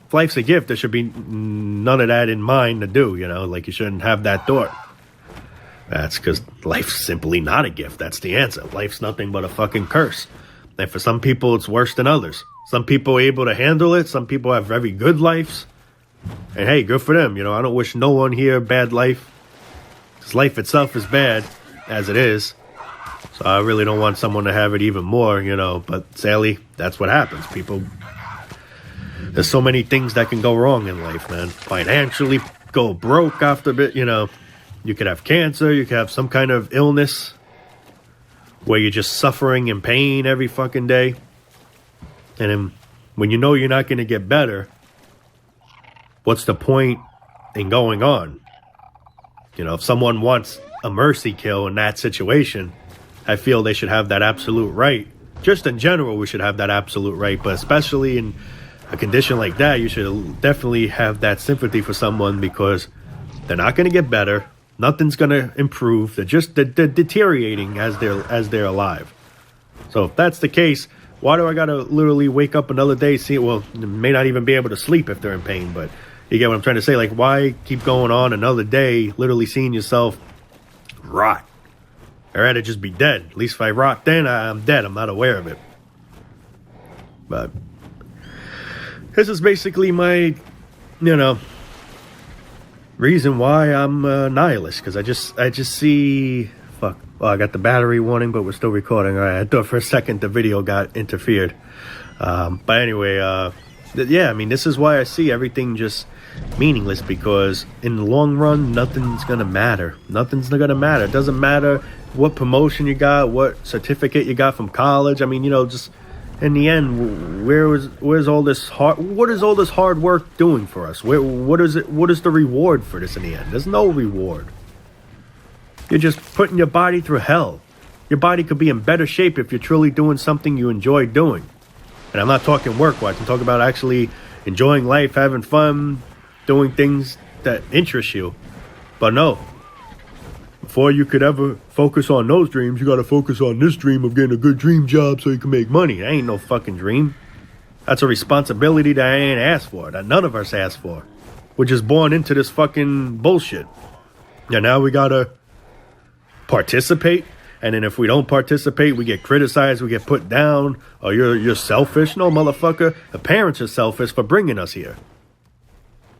If life's a gift, there should be none of that in mind to do, like you shouldn't have that thought. That's because life's simply not a gift. That's the answer. Life's nothing but a fucking curse. And for some people, it's worse than others. Some people are able to handle it. Some people have very good lives. And hey, good for them. I don't wish no one here a bad life. Because life itself is bad as it is. So I really don't want someone to have it even more, But sadly, that's what happens. There's so many things that can go wrong in life, man. Financially, go broke after a bit, You could have cancer. You could have some kind of illness where you're just suffering in pain every fucking day. And then when you know you're not going to get better, what's the point in going on? If someone wants a mercy kill in that situation, I feel they should have that absolute right. Just in general, we should have that absolute right. But especially in a condition like that, you should definitely have that sympathy for someone because they're not going to get better. Nothing's going to improve. They're deteriorating as they're alive. So if that's the case, why do I got to literally wake up another day, may not even be able to sleep if they're in pain, but you get what I'm trying to say? Like, why keep going on another day, literally seeing yourself rot? I'd rather just be dead. At least if I rot then, I'm dead. I'm not aware of it. But this is basically my, reason why I'm a nihilist, because I just see, fuck, well, I got the battery warning, but we're still recording. All right, I thought for a second the video got interfered. But anyway, this is why I see everything just meaningless, because in the long run, nothing's gonna matter. Nothing's gonna matter. It doesn't matter what promotion you got, what certificate you got from college. Just in the end, where's all this what is all this hard work doing for us? What is the reward for this in the end? There's no reward. You're just putting your body through hell. Your body could be in better shape if you're truly doing something you enjoy doing. And I'm not talking work-wise. I'm talking about actually enjoying life, having fun, doing things that interest you. But no. Before you could ever focus on those dreams, you got to focus on this dream of getting a good dream job so you can make money. That ain't no fucking dream. That's a responsibility that I ain't asked for, that none of us asked for. We're just born into this fucking bullshit. And now we got to participate. And then if we don't participate, we get criticized, we get put down. Oh, you're selfish? No, motherfucker. The parents are selfish for bringing us here.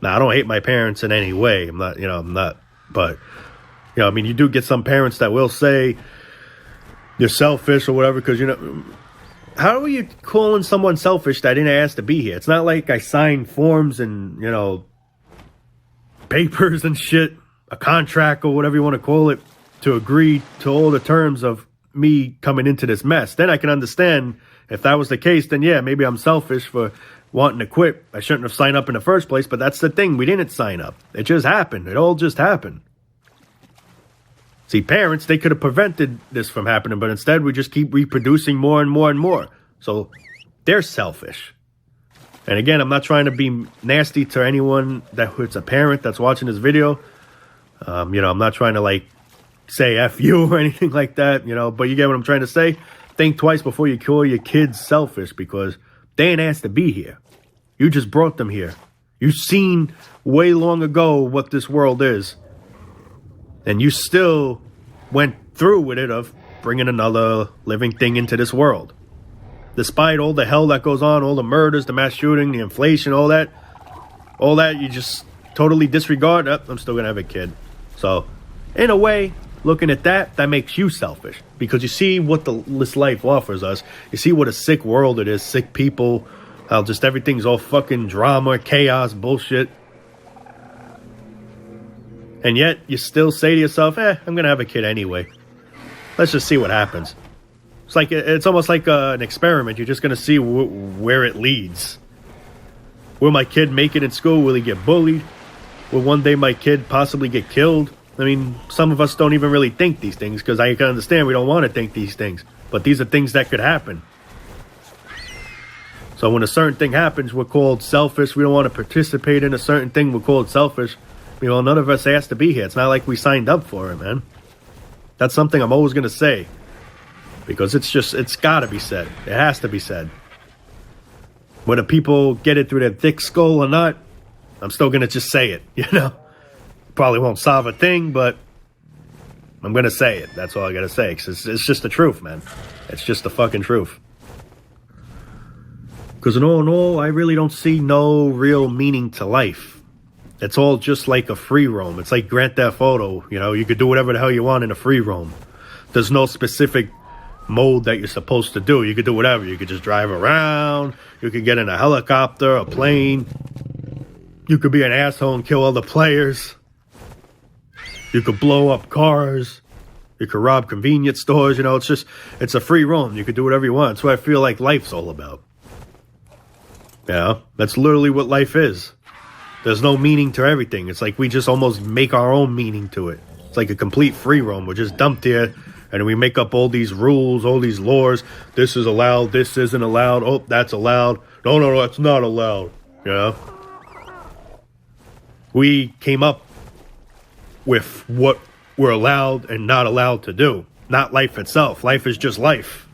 Now, I don't hate my parents in any way. I'm not. But, you do get some parents that will say you're selfish or whatever because, how are you calling someone selfish that didn't ask to be here? It's not like I signed forms and, papers and shit, a contract or whatever you want to call it, to agree to all the terms of me coming into this mess. Then I can understand if that was the case, then yeah, maybe I'm selfish for wanting to quit. I shouldn't have signed up in the first place, but that's the thing. We didn't sign up. It just happened. It all just happened. See, parents, they could have prevented this from happening, but instead we just keep reproducing more and more and more. So they're selfish. And again, I'm not trying to be nasty to anyone that's a parent that's watching this video. I'm not trying to say F you or anything like that, but you get what I'm trying to say. Think twice before you call your kids selfish because they ain't asked to be here. You just brought them here. You've seen way long ago what this world is. And you still went through with it of bringing another living thing into this world. Despite all the hell that goes on, all the murders, the mass shooting, the inflation, all that you just totally disregard. I'm still going to have a kid. So, in a way, looking at that makes you selfish. Because you see what this life offers us. You see what a sick world it is. Sick people. How just everything's all fucking drama, chaos, bullshit. And yet, you still say to yourself, I'm going to have a kid anyway. Let's just see what happens. It's almost like an experiment. You're just going to see where it leads. Will my kid make it in school? Will he get bullied? Will one day my kid possibly get killed? Some of us don't even really think these things because I can understand we don't want to think these things. But these are things that could happen. So when a certain thing happens, we're called selfish. We don't want to participate in a certain thing. We're called selfish. None of us asked to be here. It's not like we signed up for it, man. That's something I'm always going to say. Because it's got to be said. It has to be said. Whether people get it through their thick skull or not, I'm still going to just say it, Probably won't solve a thing, but I'm going to say it. That's all I got to say. 'Cause it's just the truth, man. It's just the fucking truth. Because in all, I really don't see no real meaning to life. It's all just like a free roam. It's like Grand Theft Auto. You know, you could do whatever the hell you want in a free roam. There's no specific mode that you're supposed to do. You could do whatever. You could just drive around. You could get in a helicopter, a plane. You could be an asshole and kill other players. You could blow up cars. You could rob convenience stores. You know, it's a free roam. You could do whatever you want. That's what I feel like life's all about. You know, that's literally what life is. There's no meaning to everything. It's like we just almost make our own meaning to it. It's like a complete free roam. We're just dumped here, and we make up all these rules, all these laws. This is allowed. This isn't allowed. Oh, that's allowed. No, that's not allowed. You know? We came up with what we're allowed and not allowed to do. Not life itself. Life is just life.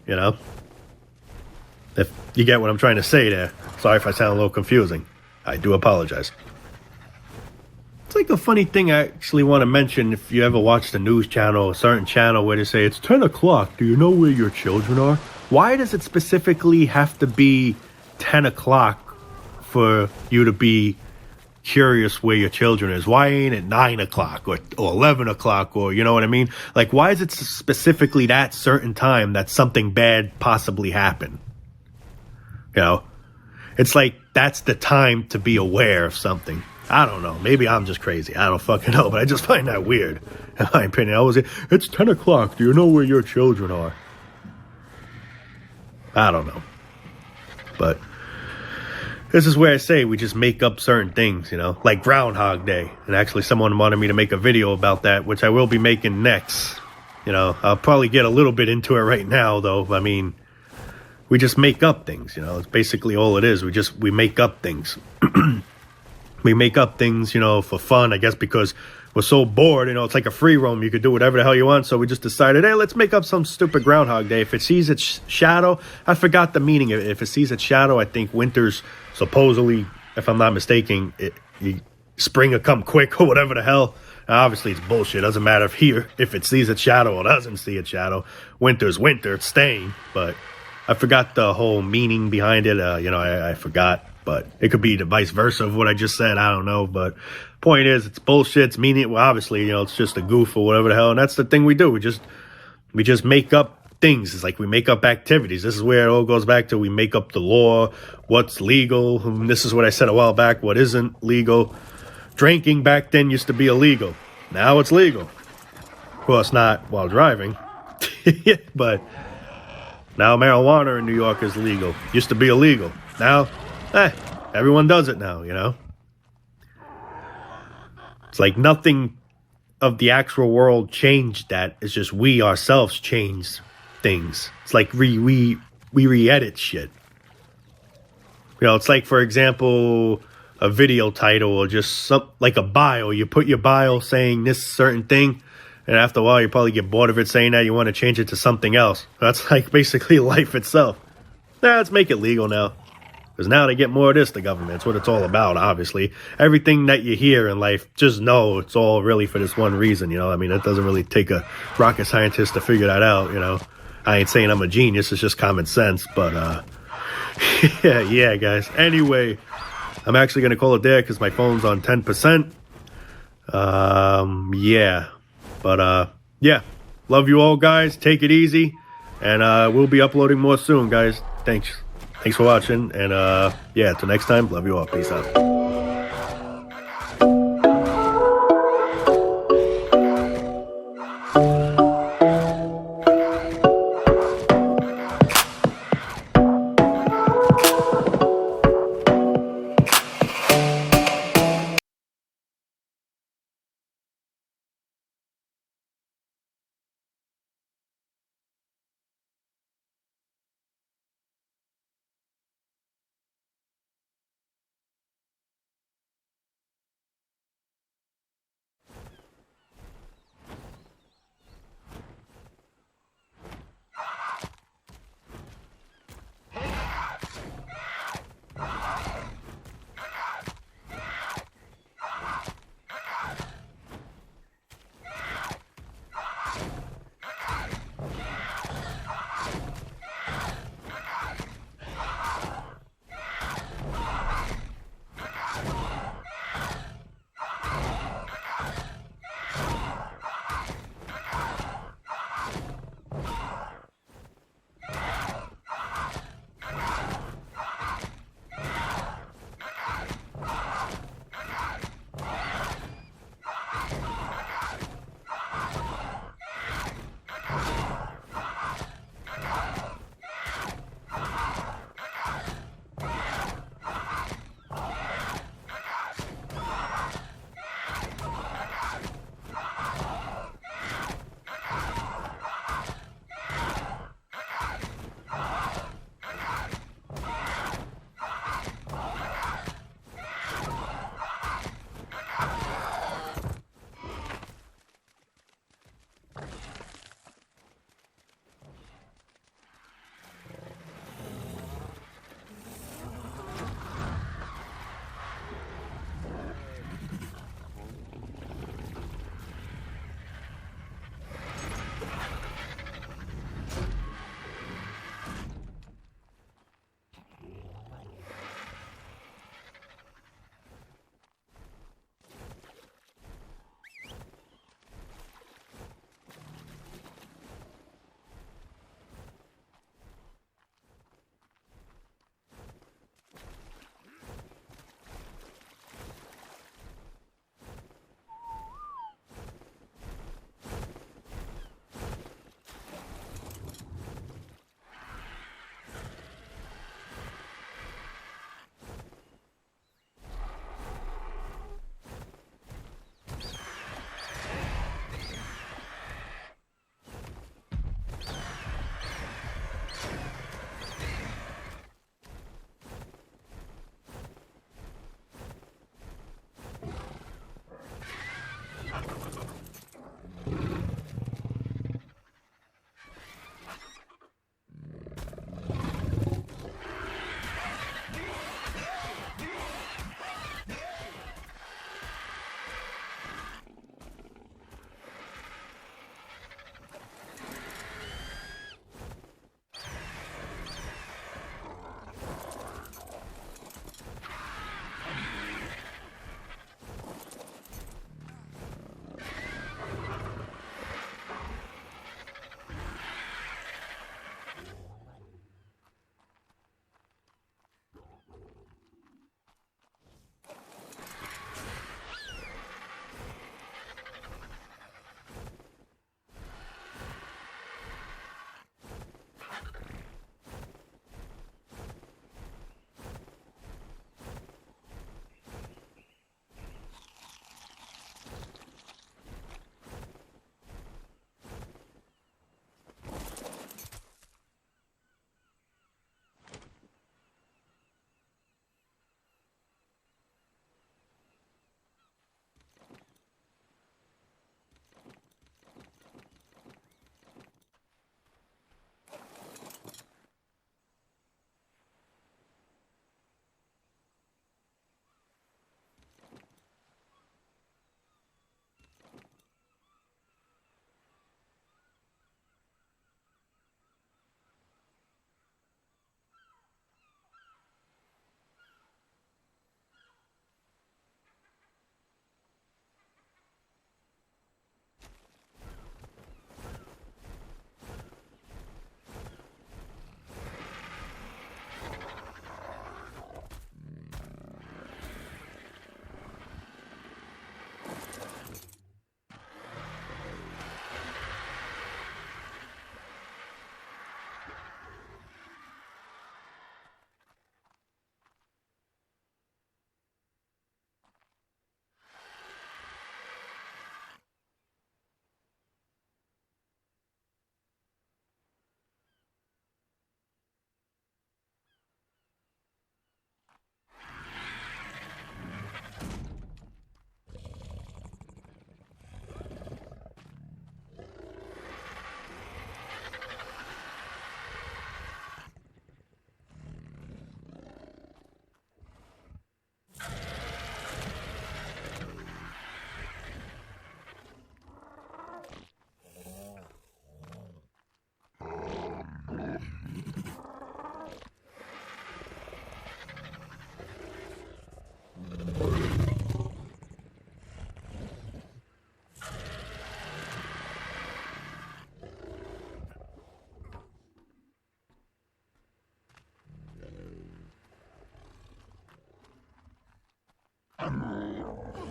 You know? If you get what I'm trying to say there. Sorry if I sound a little confusing. I do apologize. It's like a funny thing I actually want to mention. If you ever watch the news channel, a certain channel where they say, it's 10 o'clock. Do you know where your children are? Why does it specifically have to be 10 o'clock for you to be curious where your children is? Why ain't it 9 o'clock or 11 o'clock, or you know what I mean? Like, why is it specifically that certain time that something bad possibly happened? You know, it's like that's the time to be aware of something. I don't know. Maybe I'm just crazy. I don't fucking know, but I just find that weird. In my opinion, it's 10 o'clock. Do you know where your children are? I don't know. But this is where I say we just make up certain things, you know, like Groundhog Day. And actually someone wanted me to make a video about that, which I will be making next. You know, I'll probably get a little bit into it right now, though. I mean, we just make up things, you know. It's basically all it is. We make up things. We make up things, you know, for fun, I guess, because we're so bored. You know, it's like a free roam. You could do whatever the hell you want. So we just decided, hey, let's make up some stupid Groundhog Day. If it sees its shadow, I forgot the meaning of it. If it sees its shadow, I think winter's supposedly, if I'm not mistaken, spring will come quick or whatever the hell. Now, obviously, it's bullshit. It doesn't matter if it sees its shadow or doesn't see its shadow. Winter's winter. It's staying. But I forgot the whole meaning behind it. You know, I forgot. But it could be the vice versa of what I just said. I don't know. But point is, it's bullshit. It's meaning. Well, obviously, you know, it's just a goof or whatever the hell. And that's the thing we do. We just make up things. It's like we make up activities. This is where it all goes back to. We make up the law. What's legal? And this is what I said a while back. What isn't legal? Drinking back then used to be illegal. Now it's legal. Of course, not while driving. But now marijuana in New York is legal. Used to be illegal. Now, everyone does it now, you know? It's like nothing of the actual world changed that. It's just we ourselves changed things. It's like we re-edit shit. You know, it's like, for example, a video title or just like a bio. You put your bio saying this certain thing, and after a while you probably get bored of it saying that. You want to change it to something else. That's like basically life itself. Let's make it legal now. Because now they get more of this, the government. It's what it's all about, obviously. Everything that you hear in life, just know it's all really for this one reason, you know? I mean, it doesn't really take a rocket scientist to figure that out, you know? I ain't saying I'm a genius. It's just common sense. But, yeah, guys. Anyway, I'm actually going to call it there because my phone's on 10%. Yeah. But, yeah. Love you all, guys. Take it easy. And we'll be uploading more soon, guys. Thanks for watching. And, yeah, till next time. Love you all. Peace out.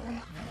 Bye.